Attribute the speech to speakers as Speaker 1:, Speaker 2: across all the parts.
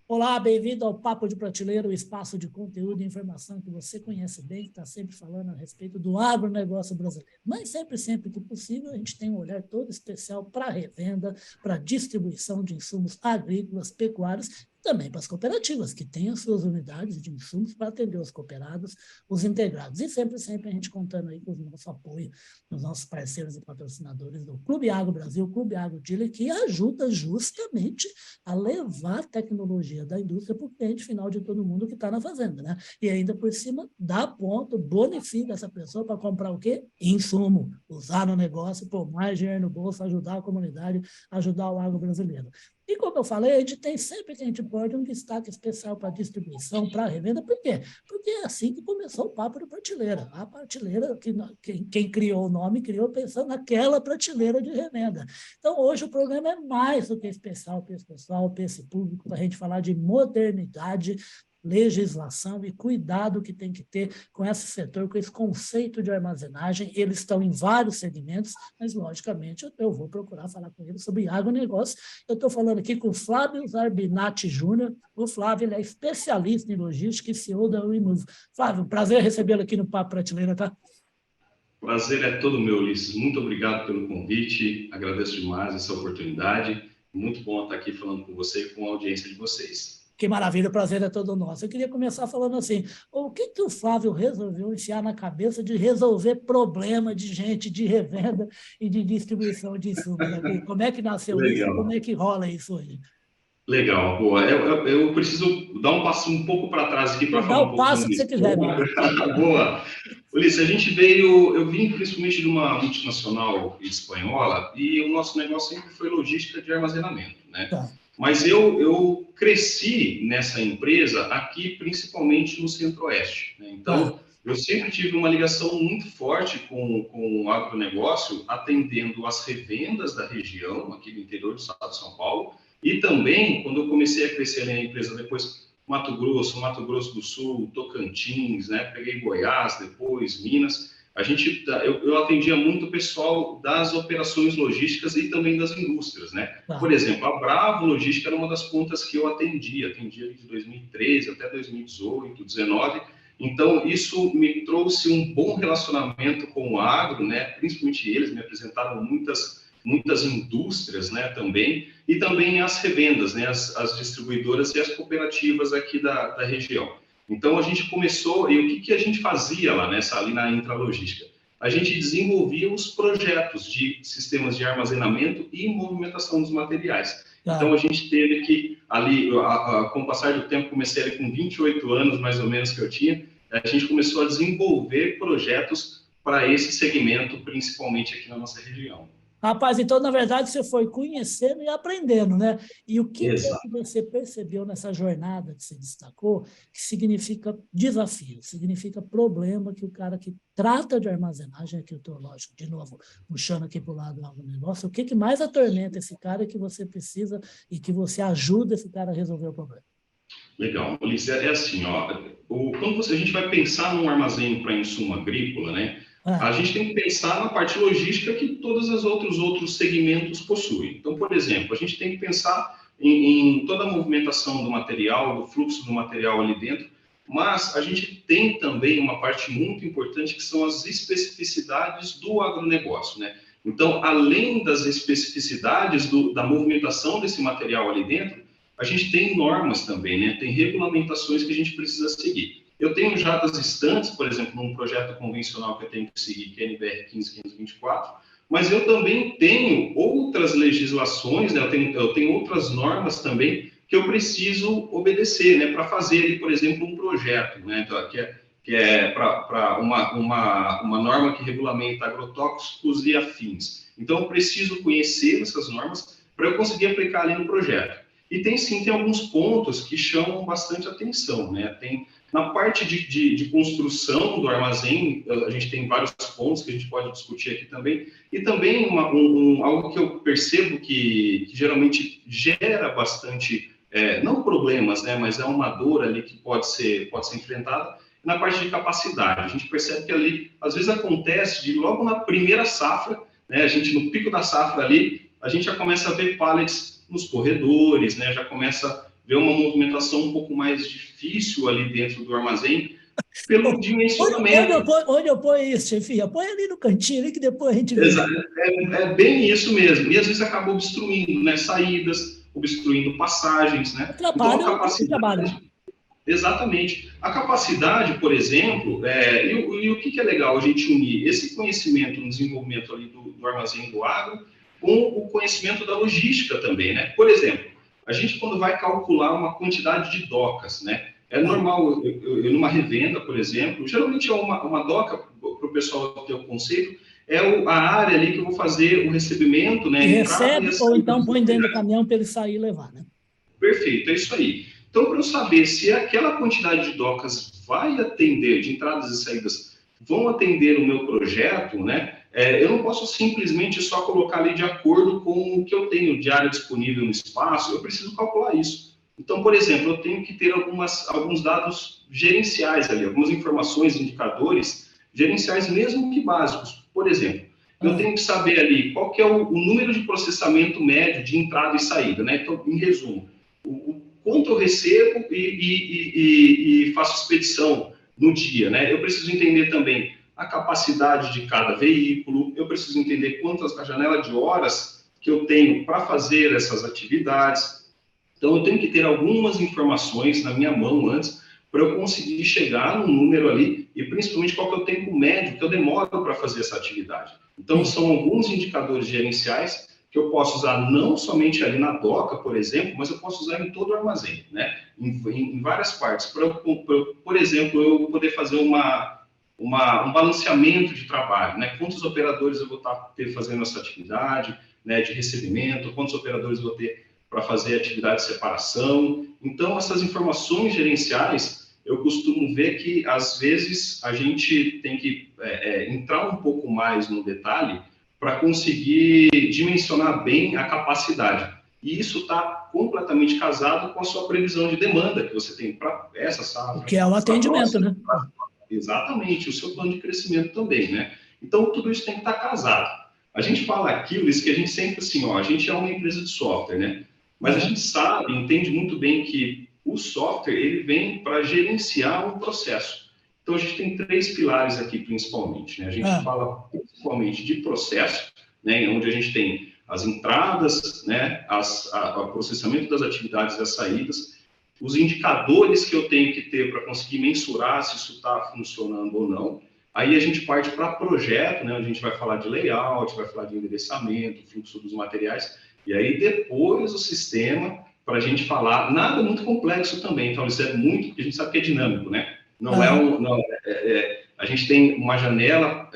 Speaker 1: Olá, bem-vindo ao Papo de Prateleira, o espaço de conteúdo e informação que você conhece bem, que está sempre falando a respeito do agronegócio brasileiro. Mas sempre que possível, a gente tem um olhar todo especial para a revenda, para a distribuição de insumos agrícolas, pecuários, e também para as cooperativas, que têm as suas unidades de insumos para atender os cooperados, os integrados. E sempre a gente contando aí com o nosso apoio, os nossos parceiros e patrocinadores do Clube Agro Brasil, Clube Agro Dealer, que ajuda justamente a levar a tecnologia da indústria para o cliente final de todo mundo que está na fazenda, né? E ainda por cima, dá ponto, bonifica essa pessoa para comprar o quê? Insumo, usar no negócio, pôr mais dinheiro no bolso, ajudar a comunidade, ajudar o agro brasileiro. E como eu falei, a gente tem sempre que a gente pode um destaque especial para distribuição, para revenda. Por quê? Porque é assim que começou o Papo de Prateleira. A prateleira, quem criou o nome, criou pensando naquela prateleira de revenda. Então, hoje o programa é mais do que especial para esse pessoal, para esse público, para a gente falar de modernidade, legislação e cuidado que tem que ter com esse setor, com esse conceito de armazenagem. Eles estão em vários segmentos, mas, logicamente, eu vou procurar falar com eles sobre agronegócio. Eu estou falando aqui com o Flávio Zarbinati Júnior. O Flávio ele é especialista em logística e CEO da Remove. Flávio, prazer recebê-lo aqui no Papo Prateleira, tá?
Speaker 2: Prazer é todo meu, Ulisses. Muito obrigado pelo convite. Agradeço demais essa oportunidade. Muito bom estar aqui falando com você e com a audiência de vocês.
Speaker 1: Que maravilha, o prazer é todo nosso. Eu queria começar falando assim, o que o Flávio resolveu enfiar na cabeça de resolver problema de gente de revenda e de distribuição de insumos? Como é que nasceu isso? Como
Speaker 2: Legal.
Speaker 1: é que rola isso hoje?
Speaker 2: Legal, boa. Eu preciso dar um passo um pouco para trás aqui para
Speaker 1: Dá
Speaker 2: falar um
Speaker 1: o
Speaker 2: pouco da
Speaker 1: passo
Speaker 2: minha
Speaker 1: que você quiser, meu
Speaker 2: história.
Speaker 1: amigo.
Speaker 2: Boa. Ulisses, eu vim principalmente de uma multinacional espanhola e o nosso negócio sempre foi logística de armazenamento, né?
Speaker 1: Tá.
Speaker 2: Mas eu cresci nessa empresa aqui, principalmente no Centro-Oeste, né?
Speaker 1: Tá.
Speaker 2: Então, eu sempre tive uma ligação muito forte com o agronegócio, atendendo as revendas da região, aqui do interior do estado de São Paulo, e também, quando eu comecei a crescer na empresa, depois Mato Grosso do Sul, Tocantins, né? Peguei Goiás, depois Minas. Eu atendia muito o pessoal das operações logísticas e também das indústrias, né?
Speaker 1: Tá.
Speaker 2: Por exemplo, a Bravo Logística era uma das pontas que eu atendia de 2013 até 2018, 2019. Então, isso me trouxe um bom relacionamento com o agro, né? Principalmente eles me apresentaram muitas indústrias, né, também, e também as revendas, né, as distribuidoras e as cooperativas aqui da região. Então, a gente começou, e o que a gente fazia lá, ali na intralogística? A gente desenvolvia os projetos de sistemas de armazenamento e movimentação dos materiais. Então,
Speaker 1: Tá.
Speaker 2: a gente teve que, ali, com o passar do tempo, comecei ali com 28 anos, mais ou menos, que eu tinha, a gente começou a desenvolver projetos para esse segmento, principalmente aqui na nossa região.
Speaker 1: Rapaz, então, na verdade, você foi conhecendo e aprendendo, né? E o que é que
Speaker 2: Exato.
Speaker 1: você percebeu nessa jornada que você destacou, que significa desafio, significa problema que o cara que trata de armazenagem, aqui eu estou, lógico, de novo, puxando aqui para o lado do negócio, o que mais atormenta esse cara que você precisa e que você ajuda esse cara a resolver o problema?
Speaker 2: Legal, Ulisses, é assim, ó, quando a gente vai pensar num armazém para insumo agrícola, né,
Speaker 1: Ah,
Speaker 2: a gente tem que pensar na parte logística que todos os outros segmentos possuem. Então, por exemplo, a gente tem que pensar em toda a movimentação do material, do fluxo do material ali dentro, mas a gente tem também uma parte muito importante que são as especificidades do agronegócio, né? Então, além das especificidades da movimentação desse material ali dentro, a gente tem normas também, né? Tem regulamentações que a gente precisa seguir. Eu tenho já das estantes, por exemplo, num projeto convencional que eu tenho que seguir, que é NBR 15524, mas eu também tenho outras legislações, né? Eu tenho outras normas também que eu preciso obedecer, né? Para fazer, por exemplo, um projeto, né? Então, que é para uma norma que regulamenta agrotóxicos e afins. Então, eu preciso conhecer essas normas para eu conseguir aplicar ali no projeto. E tem alguns pontos que chamam bastante atenção, né? Na parte de construção do armazém, a gente tem vários pontos que a gente pode discutir aqui também, e também algo que eu percebo que geralmente gera bastante, não problemas, né, mas é uma dor ali que pode ser enfrentada, na parte de capacidade. A gente percebe que ali, às vezes acontece de logo na primeira safra, né, a gente no pico da safra ali, a gente já começa a ver pallets nos corredores, né, já começa vê uma movimentação um pouco mais difícil ali dentro do armazém, pelo dimensionamento.
Speaker 1: Onde eu ponho isso, chefia? Põe ali no cantinho, ali que depois a gente vê.
Speaker 2: É bem isso mesmo. E às vezes acaba obstruindo, né, saídas, obstruindo passagens, né?
Speaker 1: Atrapalha
Speaker 2: Então, a
Speaker 1: o trabalho.
Speaker 2: exatamente. A capacidade, por exemplo, e o que é legal a gente unir esse conhecimento no desenvolvimento ali do armazém do agro com o conhecimento da logística também, né? Por exemplo, a gente quando vai calcular uma quantidade de docas, né? É normal, eu numa revenda, por exemplo, geralmente é uma doca, para o pessoal ter o conceito, a área ali que eu vou fazer o recebimento, né?
Speaker 1: E recebe ou então põe dentro do caminhão para ele sair e levar, né?
Speaker 2: Perfeito, é isso aí. Então, para eu saber se aquela quantidade de docas vai atender, de entradas e saídas, vão atender o meu projeto, né? Eu não posso simplesmente só colocar ali de acordo com o que eu tenho de área disponível no espaço, eu preciso calcular isso. Então, por exemplo, eu tenho que ter alguns dados gerenciais ali, algumas informações, indicadores gerenciais, mesmo que básicos. Por exemplo, eu tenho que saber ali qual que é o número de processamento médio de entrada e saída, né? Então, em resumo, o quanto eu recebo e faço expedição no dia, né? Eu preciso entender também a capacidade de cada veículo, eu preciso entender a janela de horas que eu tenho para fazer essas atividades. Então, eu tenho que ter algumas informações na minha mão antes para eu conseguir chegar no número ali e principalmente qual que é o tempo médio que eu demoro para fazer essa atividade. Então, são alguns indicadores gerenciais que eu posso usar não somente ali na doca, por exemplo, mas eu posso usar em todo o armazém, né? Em várias partes. Por exemplo, eu poder fazer um balanceamento de trabalho, né? Quantos operadores eu vou estar fazendo essa atividade, né, de recebimento, quantos operadores eu vou ter para fazer atividade de separação. Então, essas informações gerenciais, eu costumo ver que, às vezes, a gente tem que entrar um pouco mais no detalhe para conseguir dimensionar bem a capacidade. E isso está completamente casado com a sua previsão de demanda que você tem para essa safra.
Speaker 1: Que é o atendimento, né?
Speaker 2: Exatamente, o seu plano de crescimento também, né? Então, tudo isso tem que estar casado. A gente fala aqui, Luiz, que a gente sempre assim, a gente é uma empresa de software, né? Mas a gente sabe, entende muito bem que o software, ele vem para gerenciar um processo. Então, a gente tem 3 pilares aqui, principalmente, né? A gente fala principalmente de processo, né? Onde a gente tem as entradas, né? O processamento das atividades e as saídas, os indicadores que eu tenho que ter para conseguir mensurar se isso está funcionando ou não. Aí a gente parte para projeto, né? A gente vai falar de layout, vai falar de endereçamento, fluxo dos materiais, e aí depois o sistema, para a gente falar, nada muito complexo também, então isso é muito, porque a gente sabe que é dinâmico, né? A gente tem uma janela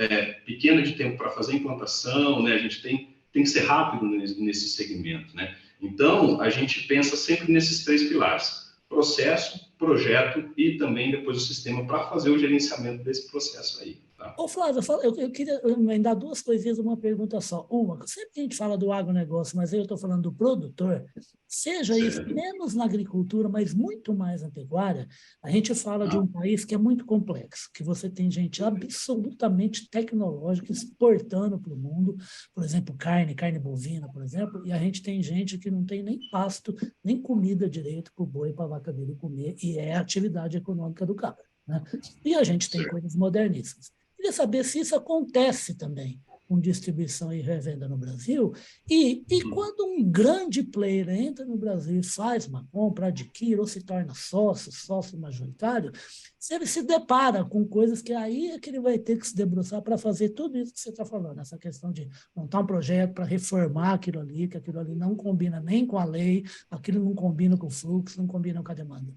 Speaker 2: pequena de tempo para fazer implantação, né? A gente tem que ser rápido nesse segmento, né? Então, a gente pensa sempre nesses 3 pilares: processo, projeto e também depois o sistema para fazer o gerenciamento desse processo aí. Tá?
Speaker 1: Ô, Flávio, eu queria emendar 2 coisinhas numa pergunta só. Uma, sempre que a gente fala do agronegócio, mas aí eu estou falando do produtor, seja isso menos na agricultura, mas muito mais na pecuária, a gente fala de um país que é muito complexo, que você tem gente absolutamente tecnológica exportando para o mundo, por exemplo, carne bovina, por exemplo, e a gente tem gente que não tem nem pasto, nem comida direito para o boi, para a vaca dele comer, e é a atividade econômica do cara, né? E a gente tem coisas moderníssimas. Queria saber se isso acontece também com distribuição e revenda no Brasil, e quando um grande player entra no Brasil e faz uma compra, adquire ou se torna sócio majoritário, se ele se depara com coisas que aí é que ele vai ter que se debruçar para fazer tudo isso que você está falando, essa questão de montar um projeto para reformar aquilo ali, que aquilo ali não combina nem com a lei, aquilo não combina com o fluxo, não combina com a demanda.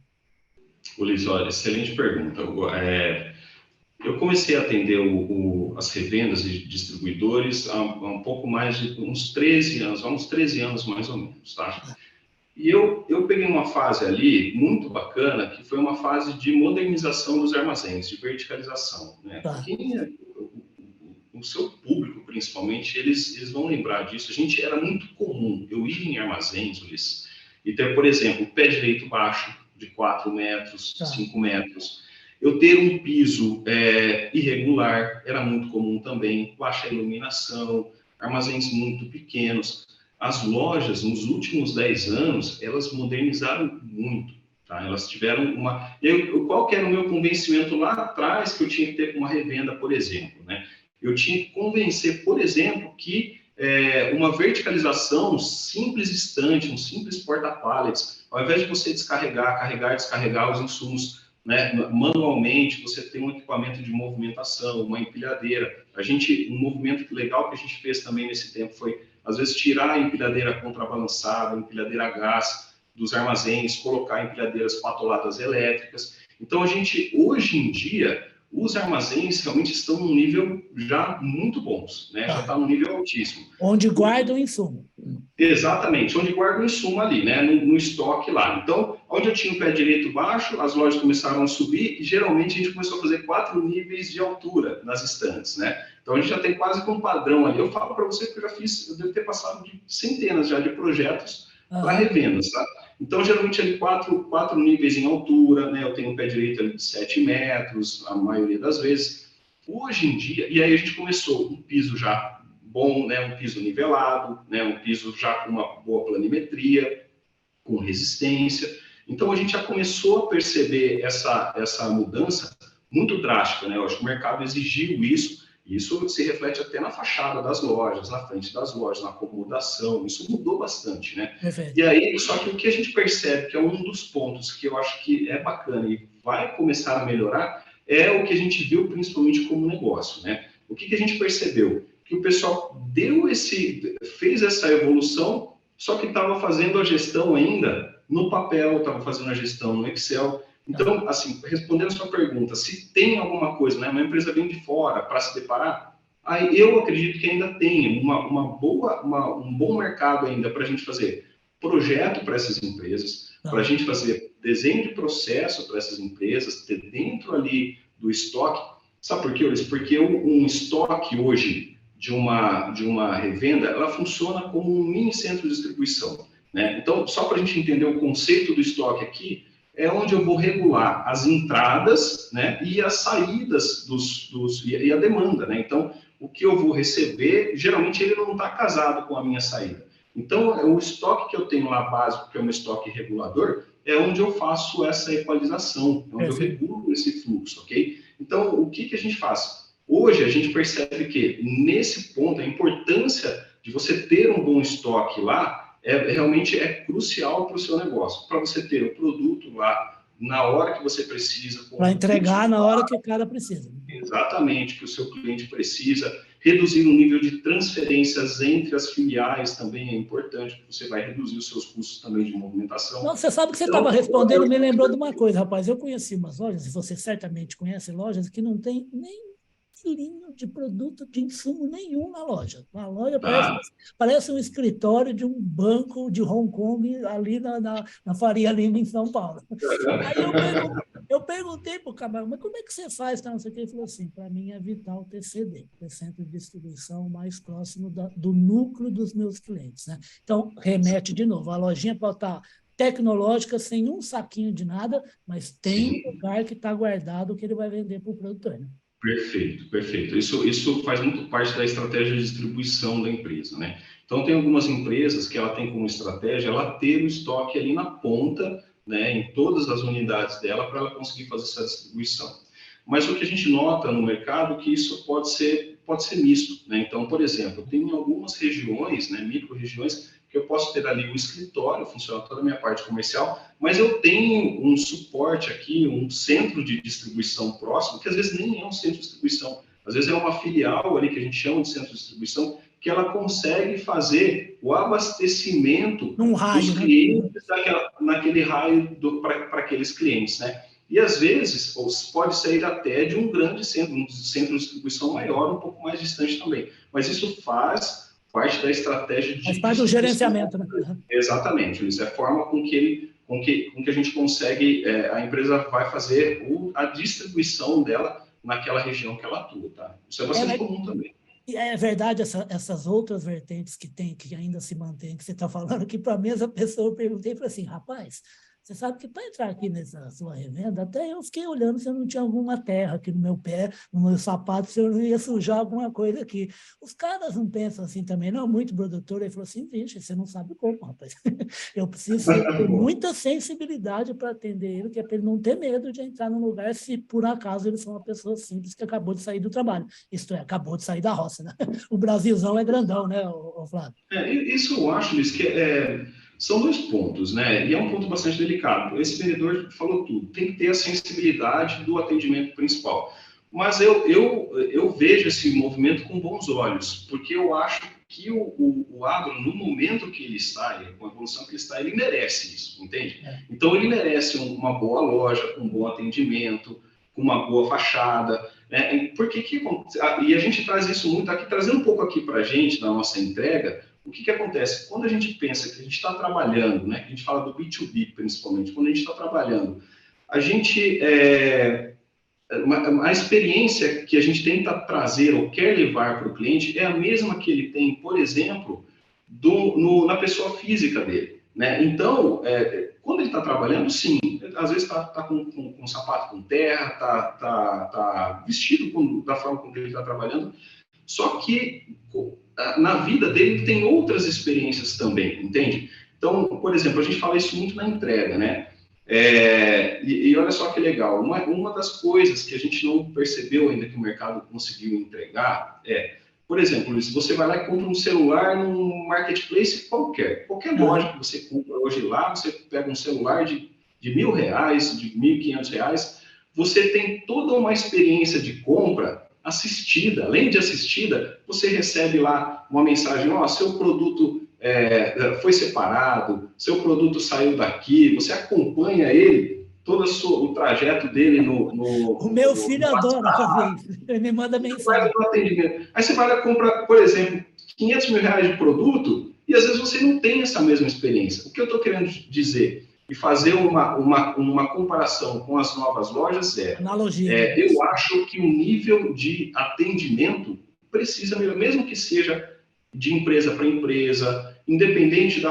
Speaker 2: Ulisses, olha, excelente pergunta. Eu comecei a atender as revendas de distribuidores há um pouco mais de uns 13 anos mais ou menos, tá? E eu peguei uma fase ali muito bacana, que foi uma fase de modernização dos armazéns, de verticalização, né? O seu público, principalmente, eles vão lembrar disso. A gente era muito comum, eu ir em armazéns, Ulisses, e ter, por exemplo, pé direito baixo, de 4 metros, 5 metros. Eu ter um piso irregular, era muito comum também, baixa iluminação, armazéns muito pequenos. as lojas, nos últimos 10 anos, elas modernizaram muito. Tá? Elas tiveram uma... qual que era o meu convencimento lá atrás que eu tinha que ter com uma revenda, por exemplo? Né? Eu tinha que convencer, por exemplo, que uma verticalização, um simples estante, um simples porta-pallets, ao invés de você descarregar, carregar e descarregar os insumos, né, manualmente, você tem um equipamento de movimentação, uma empilhadeira. Um movimento legal que a gente fez também nesse tempo foi, às vezes, tirar a empilhadeira contrabalançada, a empilhadeira a gás dos armazéns, colocar empilhadeiras patoladas elétricas. Então, hoje em dia, os armazéns realmente estão num nível já muito bons, né? Já está num nível altíssimo.
Speaker 1: Onde guarda o insumo.
Speaker 2: Exatamente, onde guarda o insumo ali, né? No estoque lá. Então, onde eu tinha o pé direito baixo, as lojas começaram a subir e geralmente a gente começou a fazer 4 níveis de altura nas estantes, né? Então, a gente já tem quase que um padrão ali. Eu falo para você que eu devo ter passado de centenas já de projetos para revendas, tá? Então, geralmente, ali 4 níveis em altura, né? Eu tenho o pé direito ali de 7 metros, a maioria das vezes. Hoje em dia, e aí a gente começou um piso já bom, né? Um piso nivelado, né? Um piso já com uma boa planimetria, com resistência. Então, a gente já começou a perceber essa mudança muito drástica, né? Eu acho que o mercado exigiu isso. Isso se reflete até na fachada das lojas, na frente das lojas, na acomodação. Isso mudou bastante, né?
Speaker 1: Perfeito.
Speaker 2: E aí, só que o que a gente percebe que é um dos pontos que eu acho que é bacana e vai começar a melhorar é o que a gente viu principalmente como negócio, né? O que a gente percebeu? Que o pessoal fez essa evolução, só que estava fazendo a gestão ainda no papel, estava fazendo a gestão no Excel. Então, assim, respondendo a sua pergunta, se tem alguma coisa, né, uma empresa vem de fora para se deparar, aí eu acredito que ainda tem um bom mercado ainda para a gente fazer projeto para essas empresas, para a gente fazer desenho de processo para essas empresas, ter dentro ali do estoque. Sabe por quê, Ulisses? Porque um estoque hoje de uma revenda, ela funciona como um mini centro de distribuição, né? Então, só para a gente entender o conceito do estoque aqui, é onde eu vou regular as entradas, né, e as saídas e a demanda, né? Então, o que eu vou receber, geralmente ele não está casado com a minha saída. Então, o estoque que eu tenho lá básico, que é um estoque regulador, é onde eu faço essa equalização, é onde eu regulo esse fluxo, ok? Então, o que a gente faz? Hoje, a gente percebe que, nesse ponto, a importância de você ter um bom estoque lá realmente é crucial para o seu negócio, para você ter o produto lá na hora que você precisa.
Speaker 1: Para entregar na hora que o cara precisa.
Speaker 2: Exatamente, que o seu cliente precisa. Reduzir o nível de transferências entre as filiais também é importante, porque você vai reduzir os seus custos também de movimentação.
Speaker 1: Não, você sabe que você estava respondendo, me lembrou de uma coisa, rapaz. Eu conheci umas lojas, e você certamente conhece lojas, que não tem nem linho de produto de insumo nenhum na loja. A loja parece um escritório de um banco de Hong Kong ali na Faria Lima, em São Paulo. Aí eu perguntei para o camarada, mas como é que você faz? Não sei o que. Ele falou assim, para mim é vital ter CD, ter centro de distribuição mais próximo do núcleo dos meus clientes, né? Então, remete de novo, a lojinha pode estar tecnológica, sem um saquinho de nada, mas tem um lugar que está guardado que ele vai vender para o produtor, né?
Speaker 2: Perfeito, perfeito. Isso faz muito parte da estratégia de distribuição da empresa, né? Então, tem algumas empresas que ela tem como estratégia ela ter o estoque ali na ponta, né, em todas as unidades dela, para ela conseguir fazer essa distribuição. Mas o que a gente nota no mercado é que isso pode ser misto, né? Então, por exemplo, tem algumas regiões, né, micro-regiões, que eu posso ter ali um escritório, funciona toda a minha parte comercial, mas eu tenho um suporte aqui, um centro de distribuição próximo, que às vezes nem é um centro de distribuição, às vezes é uma filial ali que a gente chama de centro de distribuição, que ela consegue fazer o abastecimento dos clientes, né? Naquele raio para aqueles clientes, né? E às vezes pode sair até de um grande centro, um centro de distribuição maior, um pouco mais distante também. Mas isso faz parte da estratégia de...
Speaker 1: Faz parte do gerenciamento, né?
Speaker 2: Exatamente, isso é a forma com que a gente consegue, a empresa vai fazer a distribuição dela naquela região que ela atua, tá? Isso é bastante comum também.
Speaker 1: É verdade, essas outras vertentes que tem, que ainda se mantém, que você está falando, que para a mesma pessoa eu perguntei e falei assim, rapaz, Você sabe que para entrar aqui nessa sua revenda, até eu fiquei olhando se eu não tinha alguma terra aqui no meu pé, no meu sapato, se eu não ia sujar alguma coisa aqui. Os caras não pensam assim também, não, muito produtor. Ele falou assim, vixe, você não sabe como, rapaz. Eu preciso ter muita sensibilidade para atender ele, que é para ele não ter medo de entrar num lugar se por acaso ele for uma pessoa simples que acabou de sair do trabalho. Isto é, acabou de sair da roça, né? O Brasilzão é grandão, né, Flávio?
Speaker 2: Isso eu acho, Luiz, que são dois pontos, né? E é um ponto bastante delicado. Esse vendedor falou tudo, tem que ter a sensibilidade do atendimento principal. Mas eu vejo esse movimento com bons olhos, porque eu acho que o agro, no momento que ele está, com a evolução que ele está, ele merece isso, entende? Então, ele merece uma boa loja, com um bom atendimento, com uma boa fachada, né? E a gente traz isso muito aqui, trazendo um pouco aqui para a gente, na nossa entrega. O que acontece? Quando a gente pensa que a gente está trabalhando, né? A gente fala do B2B principalmente, quando a gente está trabalhando, a gente, a experiência que a gente tenta trazer ou quer levar para o cliente é a mesma que ele tem, por exemplo, na pessoa física dele, né? Então, quando ele está trabalhando, sim, às vezes está com um sapato com terra, está vestido da forma como ele está trabalhando, só que na vida dele tem outras experiências também, entende? Então, por exemplo, a gente fala isso muito na entrega, né? E olha só que legal, uma das coisas que a gente não percebeu ainda que o mercado conseguiu entregar por exemplo, Luiz, você vai lá e compra um celular num marketplace qualquer loja que você compra hoje lá, você pega um celular de R$1.000, de R$1.500, você tem toda uma experiência de compra assistida. Além de assistida, você recebe lá uma mensagem, seu produto foi separado, seu produto saiu daqui, você acompanha ele, todo o trajeto dele
Speaker 1: O meu filho adora fazer isso, ele me manda mensagem.
Speaker 2: Aí você vai lá e compra, por exemplo, R$500 mil de produto e às vezes você não tem essa mesma experiência. O que eu estou querendo dizer e fazer uma comparação com as novas lojas
Speaker 1: Analogia,
Speaker 2: eu acho que o nível de atendimento precisa melhorar, mesmo que seja de empresa para empresa, independente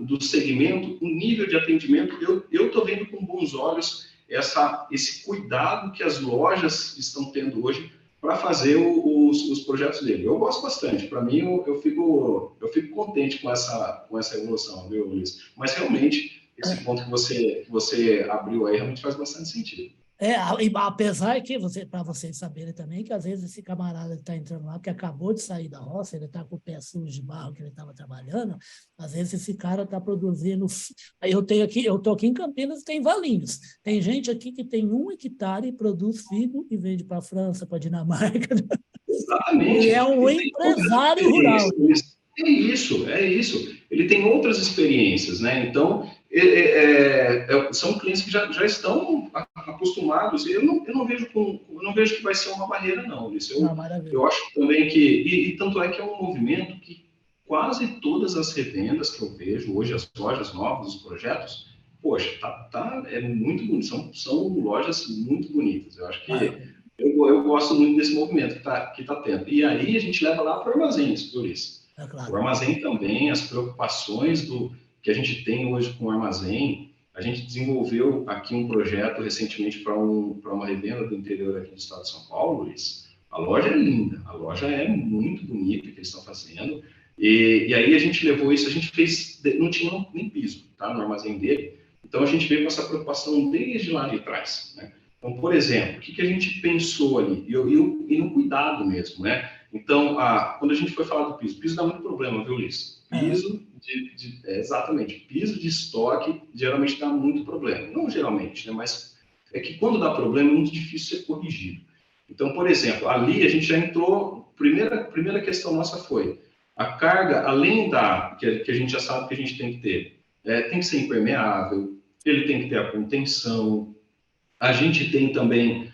Speaker 2: do segmento, o nível de atendimento, eu estou vendo com bons olhos esse cuidado que as lojas estão tendo hoje para fazer os projetos dele. Eu gosto bastante. Para mim, eu fico contente com essa evolução, viu, Luiz? Mas realmente, esse ponto que você abriu aí realmente faz bastante sentido.
Speaker 1: Apesar que, para vocês saberem também, que às vezes esse camarada está entrando lá, porque acabou de sair da roça, ele está com o pé sujo de barro que ele estava trabalhando, às vezes esse cara está produzindo... Eu estou aqui em Campinas e tem Valinhos. Tem gente aqui que tem 1 hectare, produz figo e vende para a França, para a Dinamarca.
Speaker 2: Exatamente.
Speaker 1: Ele é um empresário rural.
Speaker 2: É isso. Ele tem outras experiências, né? Então, são clientes que já estão acostumados. Eu não vejo que vai ser uma barreira, não. Eu acho também que... tanto é que é um movimento que quase todas as revendas que eu vejo hoje, as lojas novas, os projetos, poxa, é muito bonito. São lojas muito bonitas. Eu acho que... Eu gosto muito desse movimento que está tendo. E aí a gente leva lá para o armazém, Luiz.
Speaker 1: Claro.
Speaker 2: O armazém também, as preocupações que a gente tem hoje com o armazém. A gente desenvolveu aqui um projeto recentemente para uma revenda do interior aqui do estado de São Paulo, Luiz. A loja é linda, a loja é muito bonita que eles estão fazendo. E aí a gente levou isso, a gente fez, não tinha nem piso, tá, no armazém dele. Então a gente veio com essa preocupação desde lá de trás, né? Então, por exemplo, o que a gente pensou ali? E no cuidado mesmo, né? Então, quando a gente foi falar do piso dá muito problema, viu, Luiz? Piso, exatamente, piso de estoque geralmente dá muito problema. Não geralmente, né? Mas é que quando dá problema é muito difícil ser corrigido. Então, por exemplo, ali a gente já entrou, primeira questão nossa foi, a carga, além que a gente já sabe que a gente tem que ter, tem que ser impermeável, ele tem que ter a contenção. A gente tem também,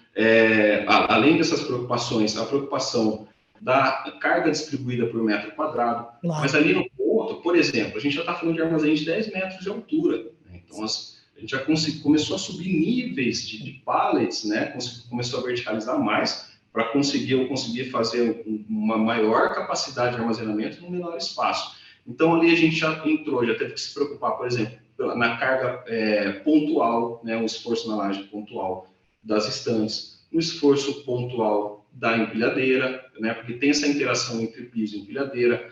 Speaker 2: além dessas preocupações, a preocupação da carga distribuída por metro quadrado. Claro. Mas ali no ponto, por exemplo, a gente já está falando de armazém de 10 metros de altura. Né? Então, a gente já começou a subir níveis de pallets, né? Começou a verticalizar mais para conseguir fazer uma maior capacidade de armazenamento no menor espaço. Então, ali a gente já teve que se preocupar, por exemplo, na carga pontual, né, o esforço na laje pontual das estantes, o esforço pontual da empilhadeira, né, porque tem essa interação entre piso e empilhadeira.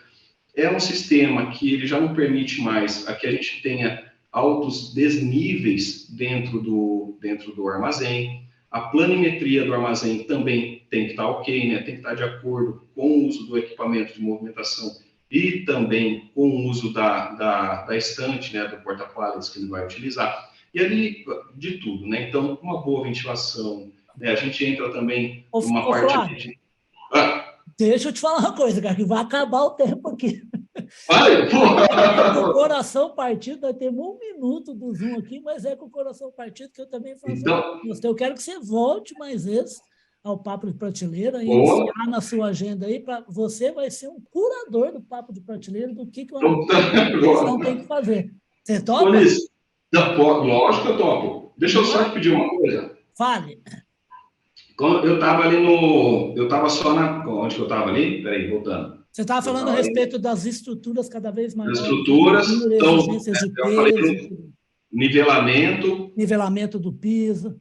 Speaker 2: É um sistema que ele já não permite mais que a gente tenha altos desníveis dentro do armazém. A planimetria do armazém também tem que estar ok, né? Tem que estar de acordo com o uso do equipamento de movimentação e também com o uso da estante, né? Do porta-pallets que ele vai utilizar. E ali, de tudo, né? Então, uma boa ventilação, né? A gente entra também numa parte...
Speaker 1: Deixa eu te falar uma coisa, cara, que vai acabar o tempo aqui.
Speaker 2: Vai,
Speaker 1: com o coração partido, nós temos 1 minuto do Zoom aqui, mas é com o coração partido que eu também faço.
Speaker 2: Então,
Speaker 1: eu quero que você volte mais vezes ao Papo de Prateleira e iniciar na sua agenda aí, para você vai ser um curador do Papo de Prateleira, do que uma organização tem que fazer. Você topa?
Speaker 2: Lógico que eu topo. Deixa eu só te pedir uma coisa.
Speaker 1: Fale.
Speaker 2: Eu estava ali no... Eu estava só na... Onde que eu estava ali? Peraí, voltando.
Speaker 1: Você estava falando a respeito das estruturas cada vez maiores.
Speaker 2: As estruturas, então,
Speaker 1: exigências de peso.
Speaker 2: Nivelamento
Speaker 1: do piso.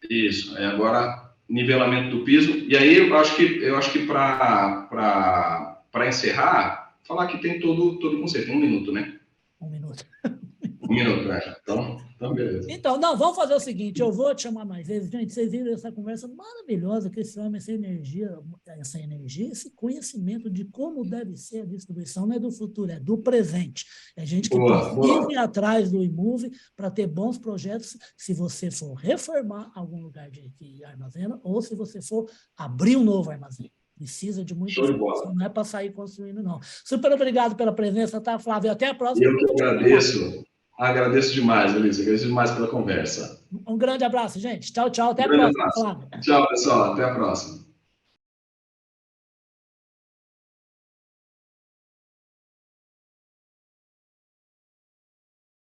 Speaker 2: Isso, agora nivelamento do piso. E aí eu acho que para encerrar, falar que tem todo o conceito. Tem 1 minuto, né?
Speaker 1: 1 minuto.
Speaker 2: 1 minuto, né? Então, beleza.
Speaker 1: Então, não, vamos fazer o seguinte, eu vou te chamar mais vezes. Gente, vocês viram essa conversa maravilhosa que esse homem, essa energia, esse conhecimento de como deve ser a distribuição não é do futuro, é do presente. É gente que precisa ir atrás do Imove para ter bons projetos, se você for reformar algum lugar que armazena ou se você for abrir um novo armazém. Precisa de muita informação, não é para sair construindo, não. Super obrigado pela presença, tá, Flávio? Até a próxima.
Speaker 2: Eu que agradeço. Agradeço demais, Elisa. Agradeço demais pela conversa.
Speaker 1: Um grande abraço, gente. Tchau, tchau. Até a próxima, Flávio.
Speaker 2: Tchau, pessoal. Até a próxima.